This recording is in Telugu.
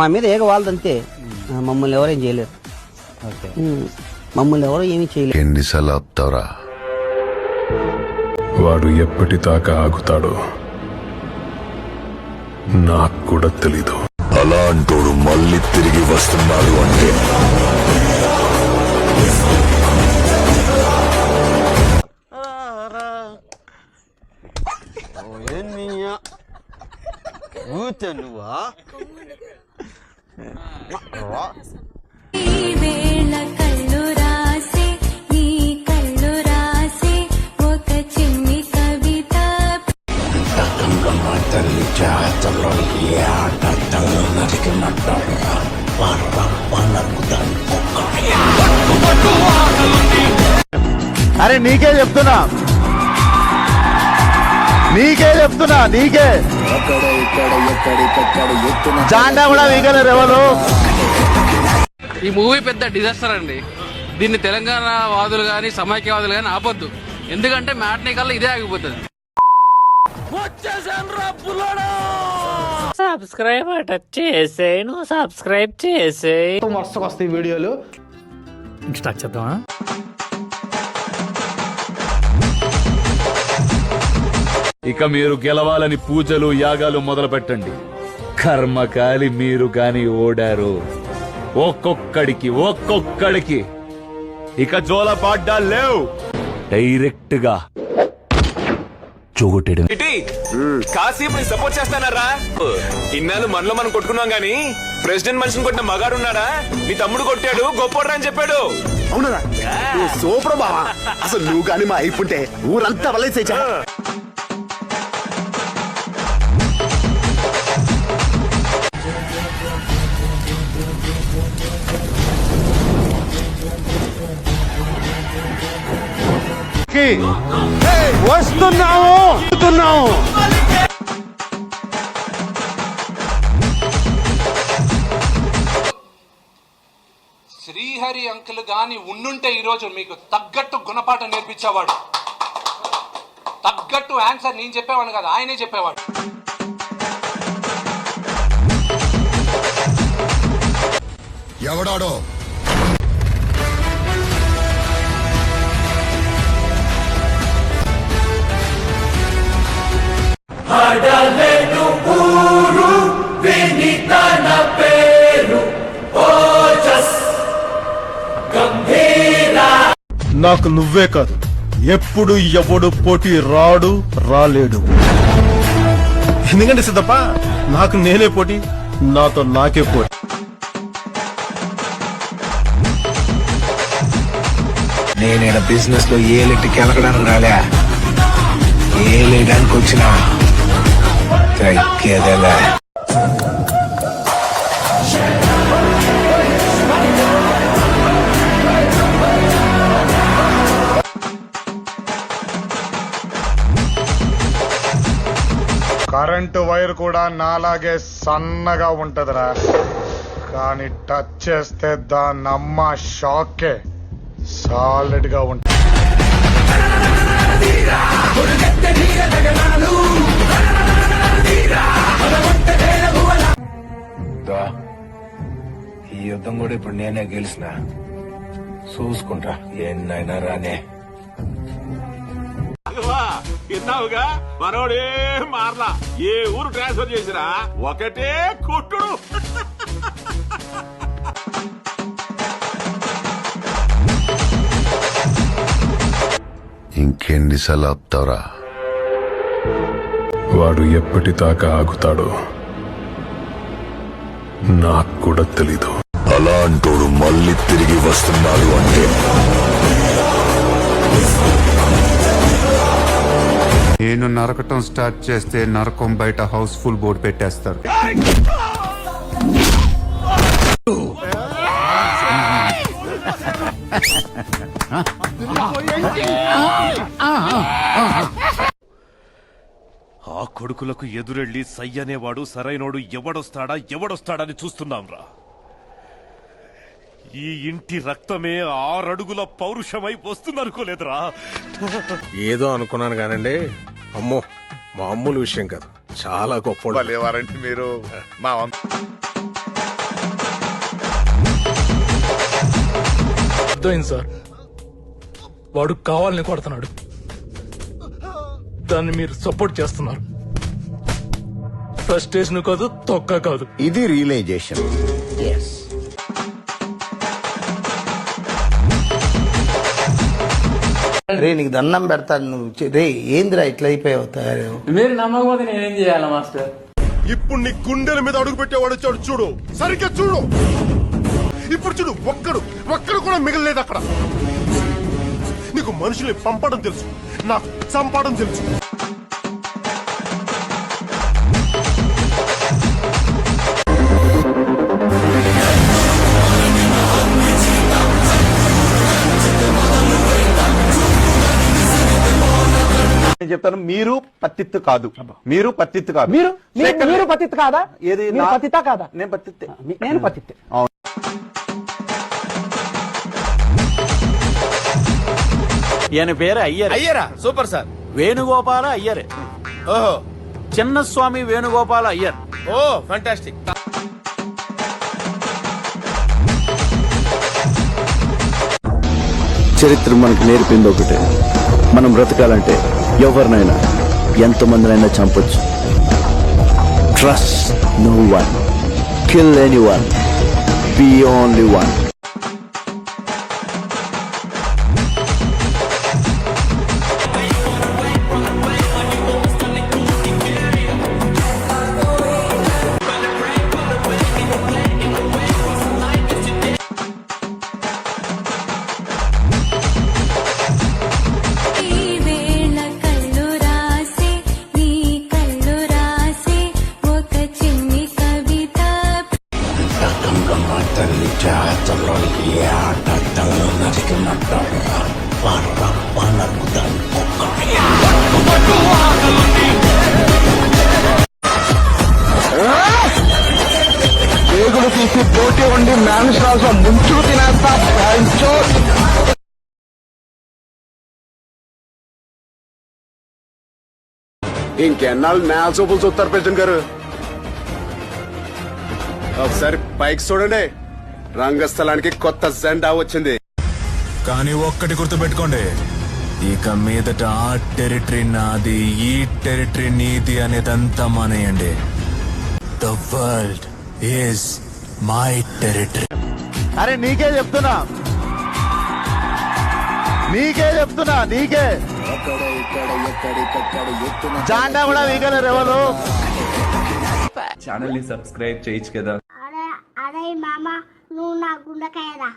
మా మీద ఏగ వాళ్ళదంతే, మమ్మల్ని ఎవరేం చేయలేరు. మమ్మల్ని ఎవరో ఏమీ చేయలేరు. ఎన్నిసార్లు ఆపుతావురా? వాడు ఎప్పటిదాకా ఆగుతాడో నాకు కూడా తెలీదు. అలా అంటోడు మళ్ళీ తిరిగి వస్తున్నాడు అంటే అరే నీకే చెప్తున్నా నీకే జాండా కూడా వీగలేరు ఎవరు. ఈ మూవీ పెద్ద డిజాస్టర్ అండి. దీన్ని తెలంగాణ వాదులు కానీ సమైక్యవాదులు కానీ ఆపొద్దు. ఎందుకంటే మ్యాట్నీ కల్లా ఇదే ఆగిపోతుంది. సబ్స్క్రైబ్ టచ్ చేసే, నువ్వు సబ్స్క్రైబ్ చేసే. వస్తాయి వీడియోలు. స్టార్ట్ చేద్దామా? ఇక మీరు గెలవాలని పూజలు యాగాలు మొదలు పెట్టండి. కర్మకాలి మీరు గాని ఓడారు. ఒక్కొక్కడికి ఇక జోల పాడ్డాలు లేవు. డైరెక్ట్ గా చూగొట్టేయడం. కాసేపు నీ సపోర్ట్ చేస్తానరా? ఇన్నాళ్ళు మనలో మనం కొట్టుకున్నాం గానీ ప్రెసిడెంట్ మనిషిని కొట్టిన మగాడు ఉన్నాడా? నీ తమ్ముడు కొట్టాడు, గొప్పోడ్రా అని చెప్పాడు. అవునరా? సూపర్ బావా. అసలు నువ్వు కానీ మా అయిపోతే ఊరంతా వలేసేచా. వస్తున్నాము. శ్రీహరి అంకుల్ గాని ఉండుంటే ఈరోజు మీకు తగ్గట్టు గుణపాఠం నేర్పించేవాడు. తగ్గట్టు ఆన్సర్ నేను చెప్పేవాడు కదా, ఆయనే చెప్పేవాడు. ఎవడాడో నాకు నువ్వే కాదు, ఎప్పుడు ఎవడు పోటీ రాలేడు. ఎందుకంటే సిద్ధప్ప, నాకు నేనే పోటీ, నాతో నాకే పోటీ. నేనేడ బిజినెస్ లో ఏలెట్టికి ఎలకడానికి రాలే, ఏలేయడానికి వచ్చినా తగ్గేదేలే. కరెంటు వైర్ కూడా నాలాగే సన్నగా ఉంటదిరా, కానీ టచ్ చేస్తే దాని అమ్మ షాకే సాలిడ్ గా ఉంటుంది. ఈ యుద్ధం కూడా ఇప్పుడు నేనే గెలిచిన, చూసుకుంటా ఎన్నైనా రానే. విన్నావుగా, మనోడే మారలా. ఏ ఊరు ట్రాన్స్ఫర్ చేసినా ఒకటే కొట్టుడు. ఇంకెన్నిసార్లు ఆపుతావురా? వాడు ఎప్పటిదాకా ఆగుతాడో నాకు కూడా తెలీదు. అలా అంటోడు మళ్ళీ తిరిగి వస్తున్నాడు అంటే నేను నరకటం స్టార్ట్ చేస్తే నరకం బయట హౌస్ఫుల్ బోర్డు పెట్టేస్తారు. ఆ కొడుకులకు ఎదురెళ్లి సయ్యనేవాడు సరైనోడు ఎవడొస్తాడని చూస్తున్నాంరా. ఈ ఇంటి రక్తమే 6 అడుగుల పౌరుషమై వస్తుందనుకోలేదురా. ఏదో అనుకున్నాను కానండి, అమ్మో మామూలు విషయం కాదు, చాలా గొప్ప. మీరు మా అర్థమైంది సార్. వాడు కావాలని కొడుతున్నాడు, దాన్ని మీరు సపోర్ట్ చేస్తున్నారు. ఫ్రస్ట్రేషన్ కాదు, తొక్క కాదు. ఇది రియలైజేషన్. రే నీకు దండం పెడతాను నువ్వు రే ఏందిరా ఇట్లా అయిపోయావు తయారు. మీరు నమ్మకపోతే నేనేం చేయాలి మాస్టర్? ఇప్పుడు నీ గుండెల మీద అడుగు పెట్టేవాడు వచ్చాడు చూడు, సరిగ్గా చూడు. ఇప్పుడు చూడు, ఒక్కడు కూడా మిగలలేదు అక్కడ. నీకు మనుషుల్ని పంపడం తెలుసు, నాకు చంపడం తెలుసు. నేను చెప్తాను, మీరు పత్తిత్తు కాదు, మీరు పత్తిత్తు కాదు. మీరు పతిత్ కాదా? ఏది పతితా కాదా? నేను పత్తిత్తే. నేను పతిత్. ఈయన పేరు అయ్యర్. అయ్యరా సూపర్ సార్. వేణుగోపాల అయ్యర్. ఓహో, చిన్నస్వామి వేణుగోపాల అయ్యర్. Oh fantastic. చరిత్ర మనకు నేర్పింది ఒకటే, మనం బ్రతకాలంటే ఎవరినైనా ఎంతమందినైనా చంపొచ్చు. Trust no one, kill anyone, be only one. తల్లి జాతరలో ఏ ఆట తల్లు నరికినట్టు నరుకుతాను. పేగులు తీసి పోటీ ఉండి మ్యాన్స్ట్రాల్స్ ముంచుకు తినేస్తా. ఇంకెన్నాళ్ళు నేల చూపులు చూస్తారు ప్రెసిడెంట్ గారు. ఒకసారి పైకి చూడండి, రంగస్థలానికి కొత్త జెండా వచ్చింది. కానీ ఒక్కటి గుర్తుపెట్టుకోండి, ఇక మీదట ఆ టెరిటరీ నాది, ఈ టెరిటరీ నీది అనేదంతా మానేయండి. The world is my territory. అరే నీకే చెప్తున్నా, నీకే జాండా కూడా వీగలేరు ఎవరు. ఛానల్ ని సబ్స్క్రైబ్ చేయొచ్చు కదా. అరే మామ, నువ్వు నా గుండెకాయరా.